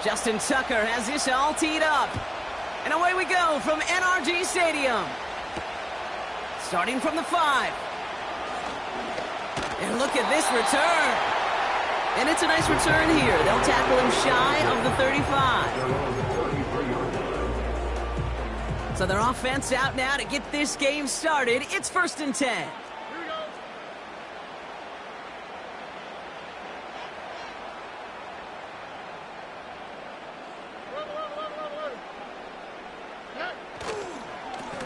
Justin Tucker has this all teed up. And away we go from NRG Stadium. Starting from the 5. And look at this return. And it's a nice return here. They'll tackle him shy of the 35. So their offense out now to get this game started. It's 1st and 10.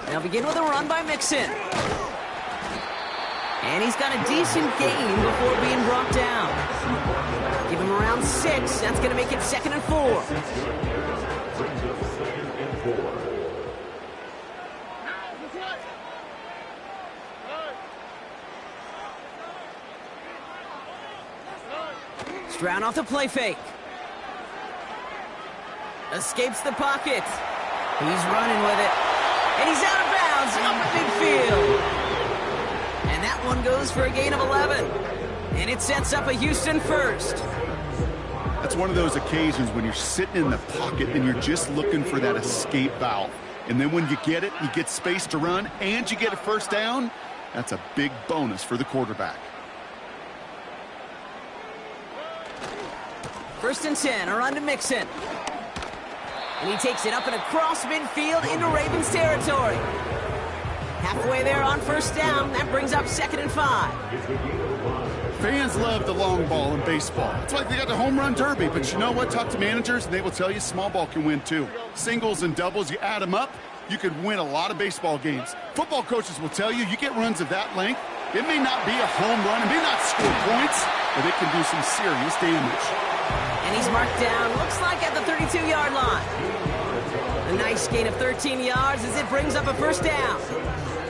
They'll begin with a run by Mixon. And he's got a decent gain before being brought down. Give him around 6. That's going to make it 2nd and 4. Stroud off the play fake. Escapes the pocket. He's running with it. And he's out of bounds up midfield. And that one goes for a gain of 11. And it sets up a Houston first. That's one of those occasions when you're sitting in the pocket and you're just looking for that escape valve. And then when you get it, you get space to run, and you get a first down. That's a big bonus for the quarterback. 1st and 10, a run to Mixon. And he takes it up and across midfield into Ravens territory. Halfway there on 1st down. That brings up 2nd and 5. Fans love the long ball in baseball. It's like they got the home run derby. But you know what? Talk to managers, and they will tell you small ball can win too. Singles and doubles, you add them up, you could win a lot of baseball games. Football coaches will tell you get runs of that length. It may not be a home run. It may not score points, but it can do some serious damage. And he's marked down, looks like at the 32-yard line. A nice gain of 13 yards as it brings up a 1st down.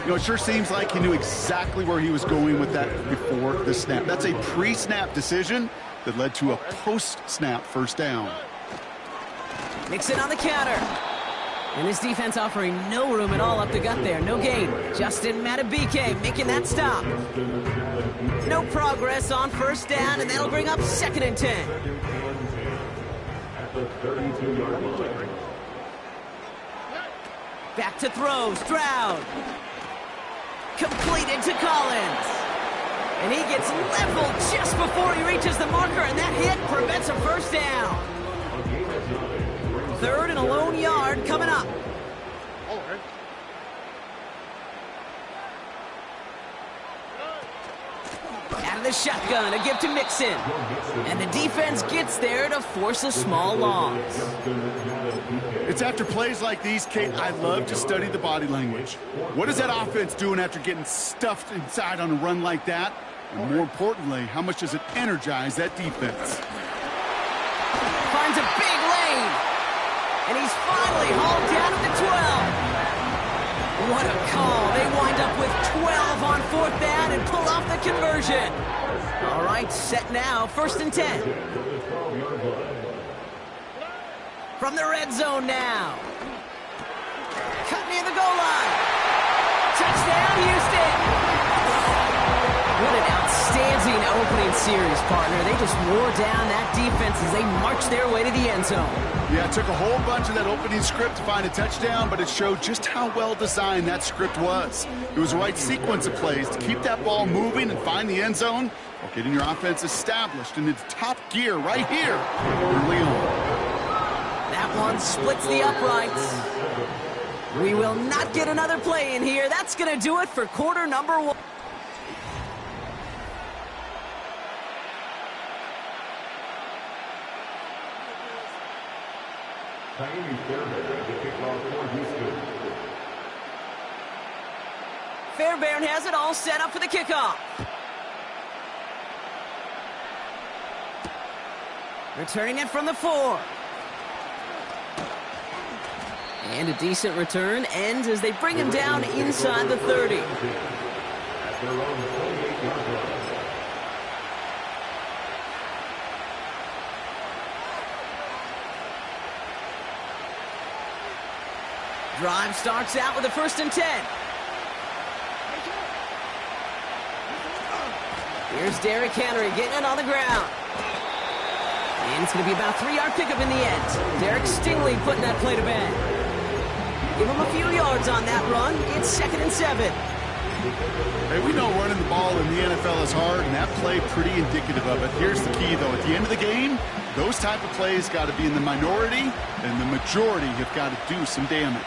You know, it sure seems like he knew exactly where he was going with that before the snap. That's a pre-snap decision that led to a post-snap 1st down. Mixon on the counter. And this defense offering no room at all up the gut there. No gain. Justin Matabike making that stop. No progress on 1st down, and that'll bring up 2nd and 10. Back to throw. Stroud. Completed to Collins. And he gets leveled just before he reaches the marker, and that hit prevents a 1st down. 3rd and a lone yard coming up. Out of the shotgun, a give to Mixon. And the defense gets there to force a small loss. It's after plays like these, Kate, I love to study the body language. What is that offense doing after getting stuffed inside on a run like that? And more importantly, how much does it energize that defense? Finds a big lane. And he's finally hauled down at the 12. What a call. They wind up with 12 on 4th down and pull off the conversion. All right, set now, 1st and 10. From the red zone now. Cut near the goal line. Touchdown, Houston. What an outstanding opening series, partner. They just wore down that defense as they marched their way to the end zone. Yeah, it took a whole bunch of that opening script to find a touchdown, but it showed just how well designed that script was. It was the right sequence of plays to keep that ball moving and find the end zone while getting your offense established in its top gear right here early on. That one splits the uprights. We will not get another play in here. That's going to do it for quarter number 1. Fairbairn has it all set up for the kickoff. Returning it from the 4. And a decent return ends as they bring him down inside the 30. Drive starts out with a 1st and 10. Here's Derrick Henry getting it on the ground. And it's going to be about a 3-yard pickup in the end. Derek Stingley putting that play to bed. Give him a few yards on that run. It's 2nd and 7. Hey, we know running the ball in the NFL is hard, and that play pretty indicative of it. Here's the key, though. At the end of the game, those type of plays got to be in the minority, and the majority have got to do some damage.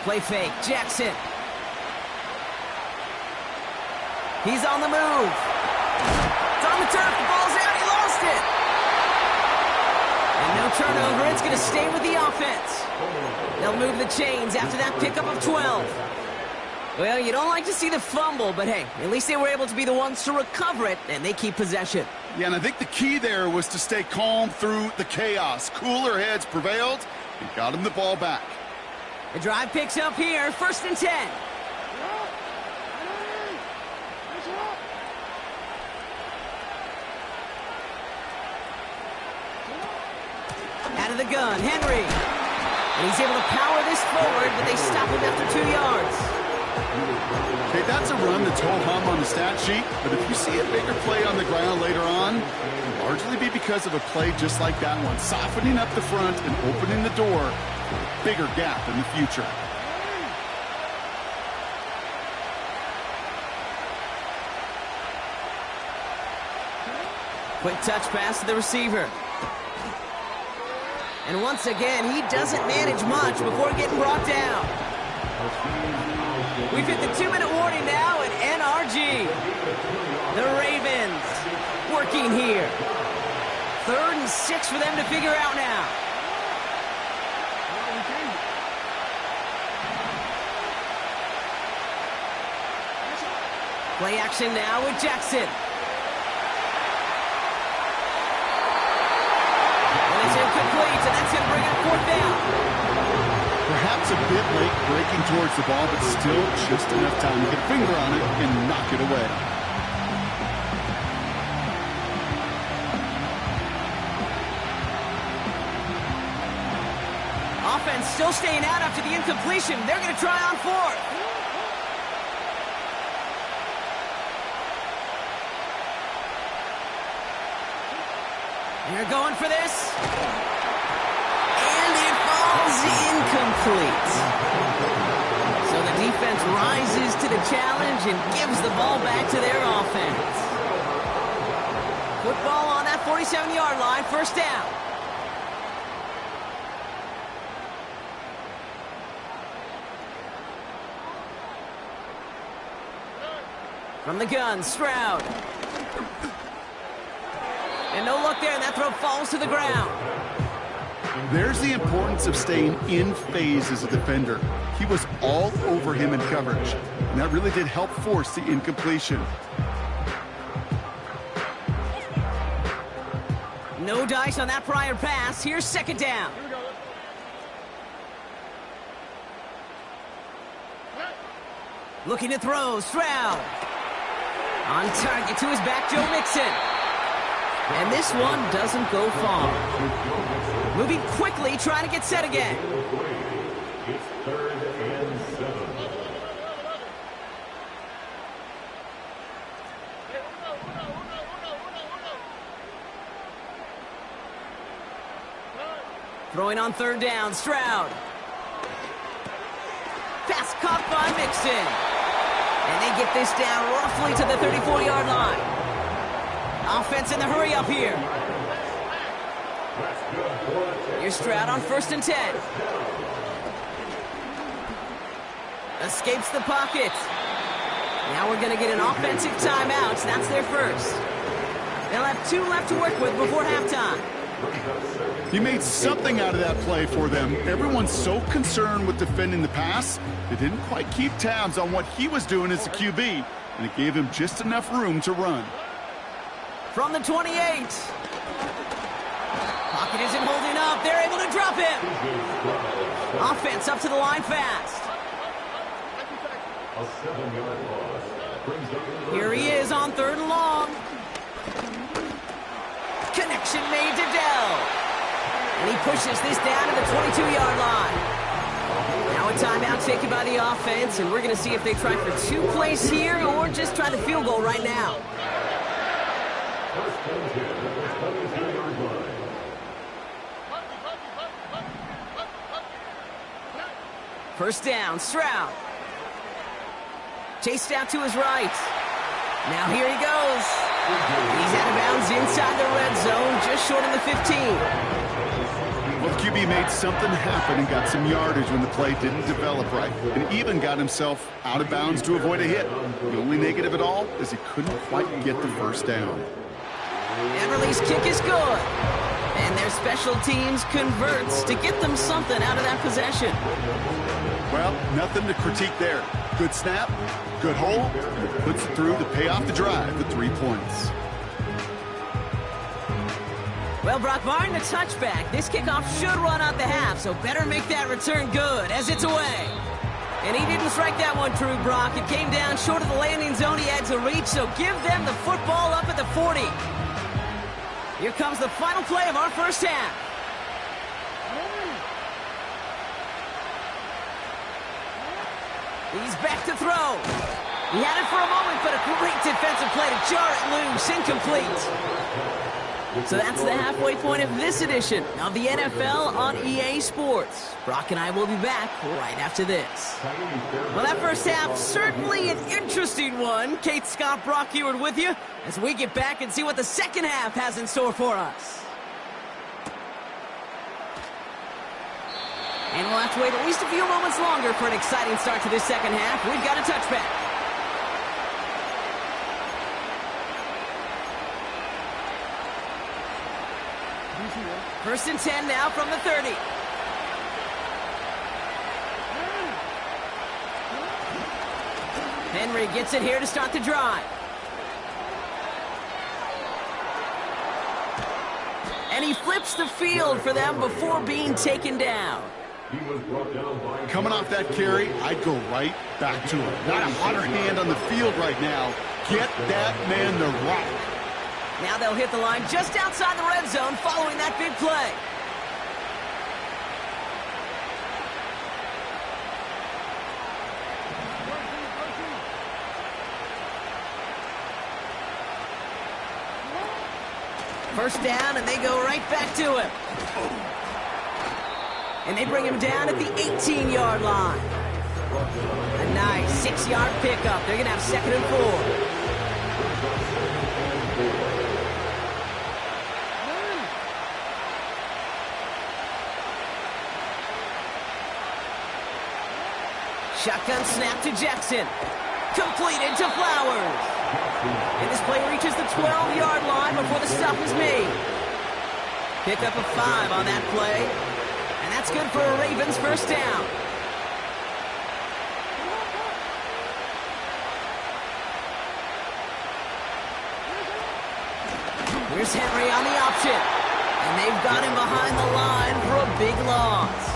Play fake. Jackson. He's on the move. It's on the turf. The ball's out. He lost it. And no turnover. It's going to stay with the offense. They'll move the chains after that pickup of 12. Well, you don't like to see the fumble, but hey, at least they were able to be the ones to recover it, and they keep possession. Yeah, and I think the key there was to stay calm through the chaos. Cooler heads prevailed and got him the ball back. The drive picks up here, 1st and 10. Out of the gun, Henry. And he's able to power this forward, but they stop him after 2 yards. Okay, that's a run that's ho-hum on the stat sheet, but if you see a bigger play on the ground later on, it'll largely be because of a play just like that one, softening up the front and opening the door for a bigger gap in the future. Quick touch pass to the receiver. And once again, he doesn't manage much before getting brought down. We've hit the 2-minute warning now at NRG. The Ravens working here. 3rd and 6 for them to figure out now. Play action now with Jackson. And it's incomplete, and that's going to bring up 4th down. Perhaps a bit late breaking towards the ball, but still just enough time to get a finger on it and knock it away. Offense still staying out after the incompletion. They're going to try on 4th. They're going for this. And it falls incomplete. So the defense rises to the challenge and gives the ball back to their offense. Football on that 47-yard line, 1st down. From the gun, Stroud. And no luck there, and that throw falls to the ground. There's the importance of staying in phase as a defender. He was all over him in coverage, and that really did help force the incompletion. No dice on that prior pass. Here's 2nd down. Looking to throw, Stroud. On target to his back, Joe Mixon. And this one doesn't go far. Moving quickly, trying to get set again. It's 3rd and 7. Throwing on 3rd down, Stroud. Pass caught by Mixon. And they get this down roughly to the 34-yard line. Offense in the hurry up here. Here's Stroud on 1st and 10. Escapes the pocket. Now we're going to get an offensive timeout. That's their first. They'll have 2 left to work with before halftime. He made something out of that play for them. Everyone's so concerned with defending the pass, they didn't quite keep tabs on what he was doing as a QB, and it gave him just enough room to run. From the 28. Pocket isn't holding up. They're able to drop him. Offense up to the line fast. A 7-yard loss. Here he is on 3rd and long. Connection made to Dell. And he pushes this down to the 22-yard line. Now a timeout taken by the offense, and we're going to see if they try for 2 plays here or just try the field goal right now. First and 10 at the 22-yard line. First down, Stroud. Chased out to his right. Now here he goes. He's out of bounds inside the red zone, just short of the 15. Well, the QB made something happen and got some yardage when the play didn't develop right, and even got himself out of bounds to avoid a hit. The only negative at all is he couldn't quite get the first down. And release kick is good. And their special teams converts to get them something out of that possession. Well, nothing to critique there. Good snap, good hold, and it puts it through to pay off the drive with 3 points. Well, Brock, barring the touchback, this kickoff should run out the half, so better make that return good as it's away. And he didn't strike that one true, Brock. It came down short of the landing zone. He had to reach, so give them the football up at the 40. Here comes the final play of our first half. He's back to throw. He had it for a moment, but a great defensive play to jar it loose, incomplete. So that's the halfway point of this edition of the NFL on EA Sports. Brock and I will be back right after this. Well, that first half, certainly an interesting one. Kate, Scott, Brock Ewart with you as we get back and see what the second half has in store for us. And we'll have to wait at least a few moments longer for an exciting start to this second half. We've got a touchback. First and 10 now from the 30. Henry gets it here to start the drive. And he flips the field for them before being taken down. Coming off that carry, I'd go right back to him. Not a hotter hand on the field right now. Get that man the rock. Now they'll hit the line just outside the red zone following that big play. First down, and they go right back to him. And they bring him down at the 18-yard line. A nice 6-yard pickup. They're going to have second and 4. Shotgun snap to Jackson. Completed to Flowers. And this play reaches the 12-yard line before the stop is made. Pick up a 5 on that play. And that's good for a Ravens first down. Here's Henry on the option. And they've got him behind the line for a big loss.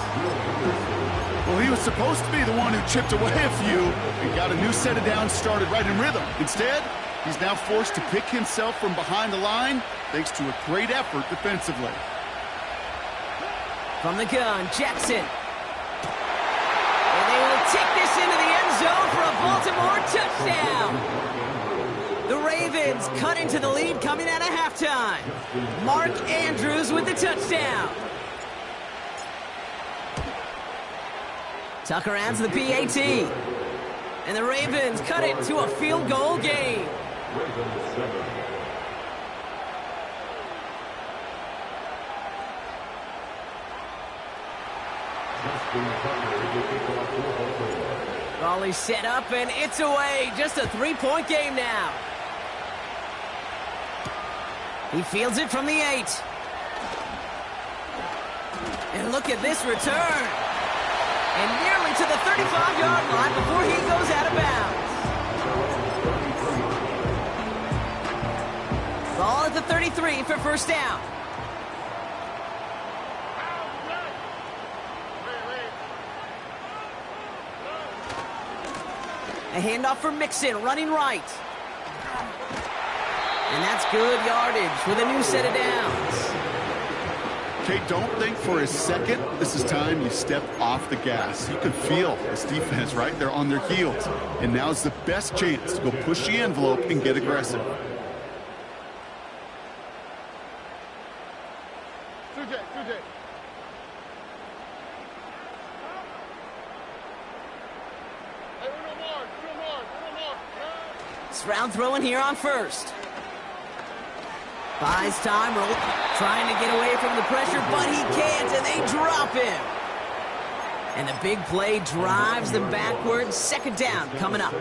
Well, he was supposed to be the one who chipped away a few and got a new set of downs started right in rhythm. Instead, he's now forced to pick himself from behind the line thanks to a great effort defensively. From the gun, Jackson. And they will take this into the end zone for a Baltimore touchdown. The Ravens cut into the lead coming out of halftime. Mark Andrews with the touchdown. Tucker adds the PAT. And the Ravens cut it to a field goal game. Raleigh's set up, and it's away. Just a 3-point game now. He fields it from the 8. And look at this return. And nearly to the 35-yard line before he goes out of bounds. Ball at the 33 for first down. A handoff for Mixon, running right. And that's good yardage with a new set of downs. Kate, don't think for a second this is time you step off the gas. You can feel this defense, right? They're on their heels. And now's the best chance to go push the envelope and get aggressive. Round throwing here on first. Buys time, trying to get away from the pressure, but he can't, and they drop him. And the big play drives them backwards. Second down coming up.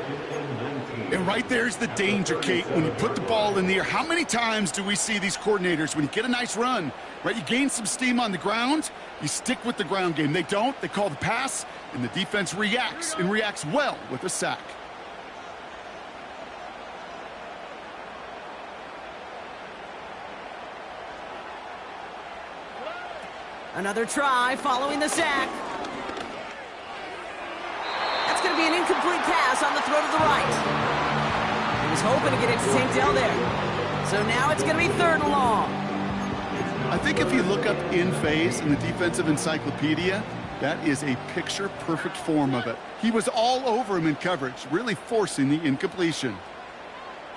And right there's the danger, Kate. When you put the ball in the air, how many times do we see these coordinators, when you get a nice run, right, you gain some steam on the ground, you stick with the ground game. They don't, they call the pass, and the defense reacts, and reacts well with a sack. Another try following the sack. That's going to be an incomplete pass on the throw to the right. He was hoping to get it to Tank Dell there. So now it's going to be 3rd and long. I think if you look up in phase in the defensive encyclopedia, that is a picture-perfect form of it. He was all over him in coverage, really forcing the incompletion.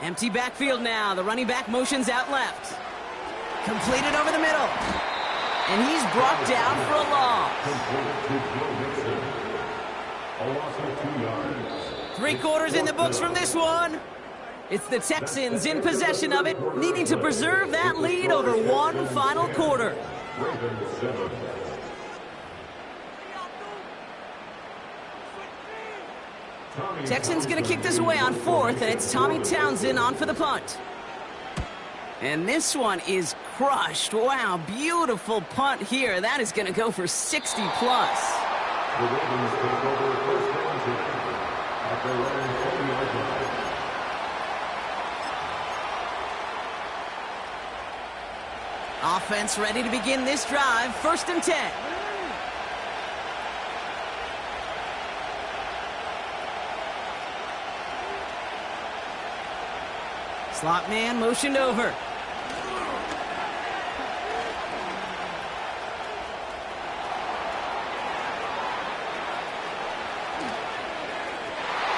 Empty backfield now. The running back motions out left. Completed over the middle. And he's brought down for a loss. 3 quarters in the books from this one. It's the Texans in possession of it, needing to preserve that lead over one final quarter. Texans going to kick this away on 4th, and it's Tommy Townsend on for the punt. And this one is crushed. Wow, beautiful punt here. That is going to go for 60 plus. The Ravens take over first down after running 40-yard line. Offense ready to begin this drive. 1st and 10. Slot man motioned over.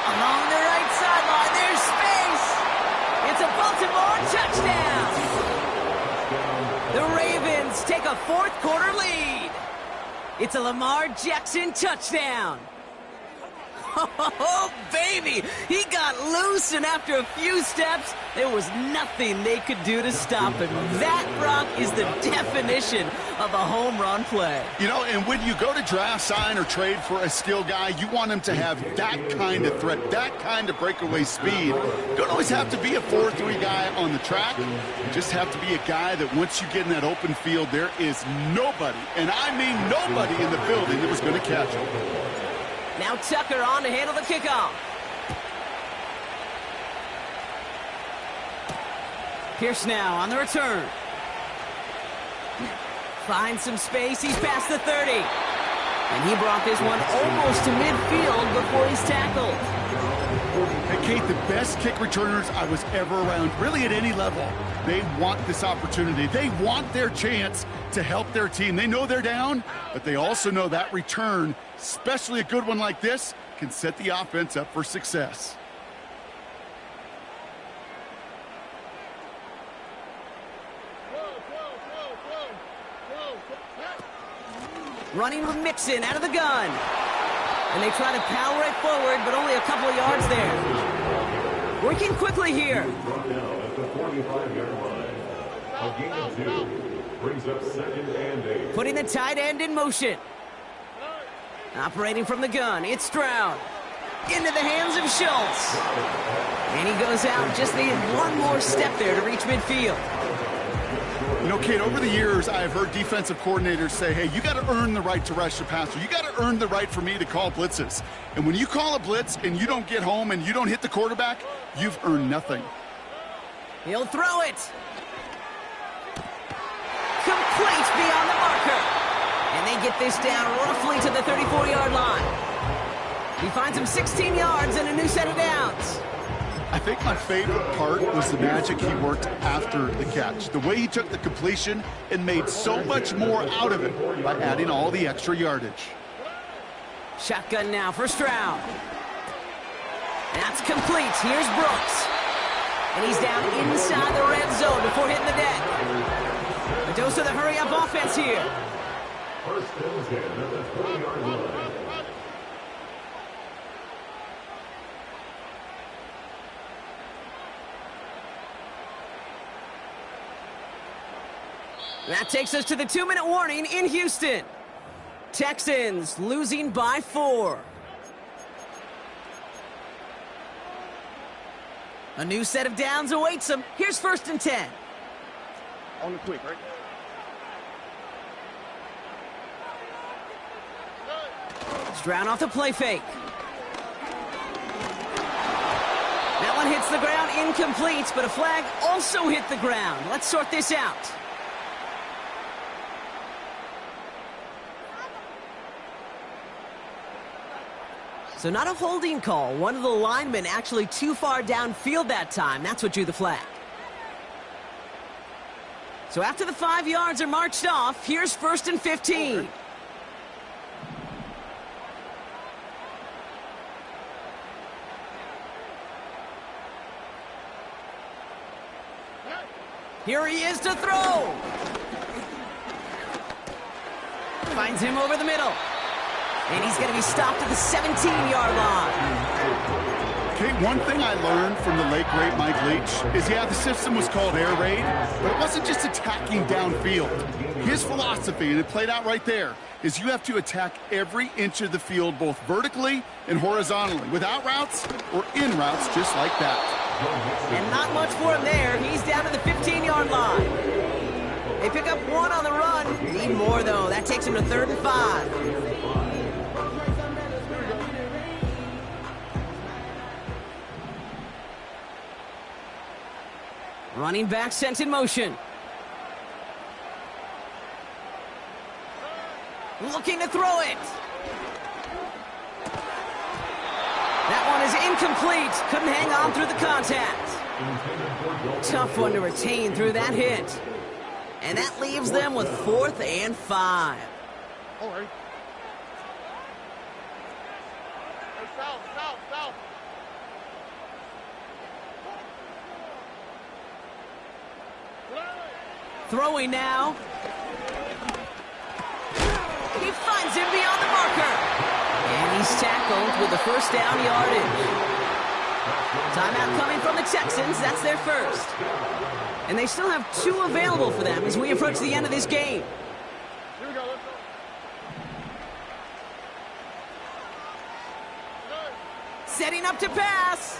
Along the right sideline, there's space. It's a Baltimore touchdown. The Ravens take a 4th quarter lead. It's a Lamar Jackson touchdown. Oh, baby! He got loose, and after a few steps, there was nothing they could do to stop him. That, Brock, is the definition of a home run play. You know, and when you go to draft, sign, or trade for a skill guy, you want him to have that kind of threat, that kind of breakaway speed. You don't always have to be a 4-3 guy on the track. You just have to be a guy that once you get in that open field, there is nobody, and I mean nobody in the building that was going to catch him. Now Tucker on to handle the kickoff. Pierce now on the return. Finds some space. He's past the 30. And he brought this one almost to midfield before he's tackled. Hey, Kate, the best kick returners I was ever around, really at any level, they want this opportunity. They want their chance to help their team. They know they're down, but they also know that return, especially a good one like this, can set the offense up for success. Running with Mixon out of the gun. And they try to power it forward, but only a couple of yards there. Working quickly here. Now at the 45-yard line. A gain of 2 brings up 2nd and 8. Putting the tight end in motion. Operating from the gun, it's Stroud. Into the hands of Schultz. And he goes out, just needed one more step there to reach midfield. You know, Kate, over the years, I've heard defensive coordinators say, hey, you got to earn the right to rush the passer. You got to earn the right for me to call blitzes. And when you call a blitz and you don't get home and you don't hit the quarterback, you've earned nothing. He'll throw it. Complete beyond the marker. And they get this down roughly to the 34-yard line. He finds him 16 yards and a new set of downs. I think my favorite part was the magic he worked after the catch. The way he took the completion and made so much more out of it by adding all the extra yardage. Shotgun now, first round. That's complete. Here's Brooks. And he's down inside the red zone before hitting the deck. A dose of the hurry-up offense here. First and 10 at the 20-yard line. That takes us to the 2-minute warning in Houston. Texans losing by 4. A new set of downs awaits them. Here's first and 10. On the quick, right? Stroud off the play fake. That one hits the ground incomplete, but a flag also hit the ground. Let's sort this out. So not a holding call. One of the linemen actually too far downfield that time. That's what drew the flag. So after the 5 yards are marched off, here's first and 15. Here he is to throw. Finds him over the middle. And he's going to be stopped at the 17-yard line. Okay, one thing I learned from the late, great Mike Leach is, yeah, the system was called air raid, but it wasn't just attacking downfield. His philosophy, and it played out right there, is you have to attack every inch of the field, both vertically and horizontally, without routes or in routes, just like that. And not much for him there. He's down to the 15-yard line. They pick up 1 on the run. Need more, though. That takes him to 3rd and 5. Running back sent in motion. Looking to throw it. That one is incomplete. Couldn't hang on through the contact. Tough one to retain through that hit. And that leaves them with 4th and 5. All right. Hey, south. Throwing now. He finds him beyond the marker. And he's tackled with the first down yardage. Timeout coming from the Texans. That's their first. And they still have 2 available for them as we approach the end of this game. Here we go. Let's go. Setting up to pass.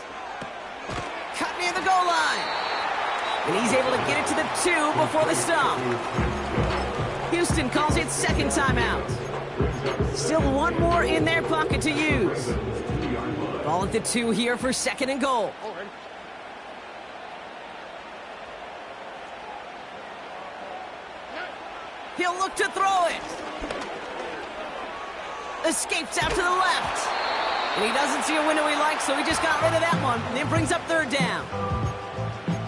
Cut near the goal line. And he's able to get it to the 2 before the stop. Houston calls it second timeout. Still 1 more in their pocket to use. Ball at the 2 here for 2nd and goal. All right. He'll look to throw it. Escapes out to the left. And he doesn't see a window he likes, so he just got rid of that one. And then brings up 3rd down.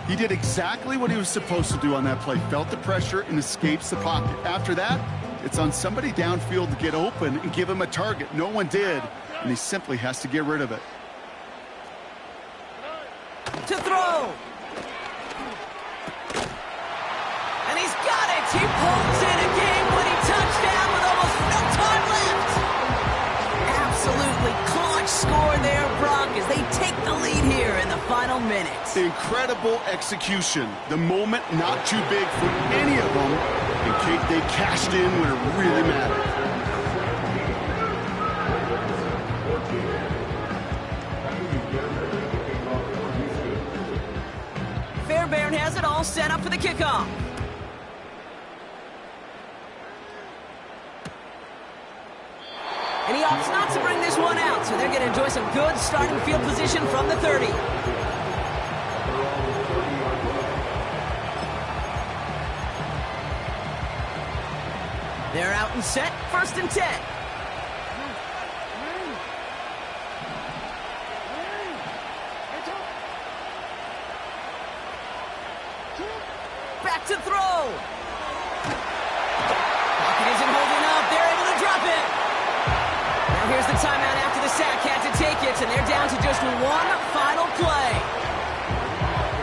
He did exactly what he was supposed to do on that play. Felt the pressure and escapes the pocket. After that, it's on somebody downfield to get open and give him a target. No one did, and he simply has to get rid of it. To throw. And he's got it. He pulls in a game-winning touchdown with almost no time left. Absolutely clutch score there, Brock, as they take the lead here in the final minutes. Incredible execution. The moment not too big for any of them, and they cashed in when it really mattered. Fairbairn has it all set up for the kickoff. And he opts not to bring this one out, so they're going to enjoy some good starting field position from the 30. They're out and set, 1st and 10. Back to throw. Pocket isn't holding up. They're able to drop it. Now here's the timeout after the sack. Had to take it, and they're down to just one final play.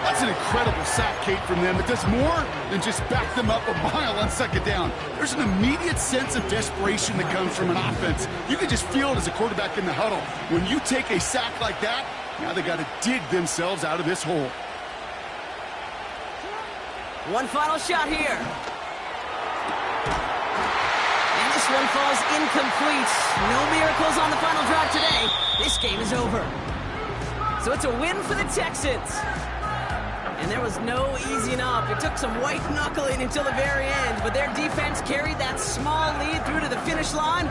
That's an incredible sack, Kate, from them. It does more than just back them up a mile on second down. There's an immediate sense of desperation that comes from an offense. You can just feel it as a quarterback in the huddle. When you take a sack like that, now they got to dig themselves out of this hole. One final shot here. And this one falls incomplete. No miracles on the final drive today. This game is over. So it's a win for the Texans. And there was no easing up. It took some white knuckling until the very end, but their defense carried that small lead through to the finish line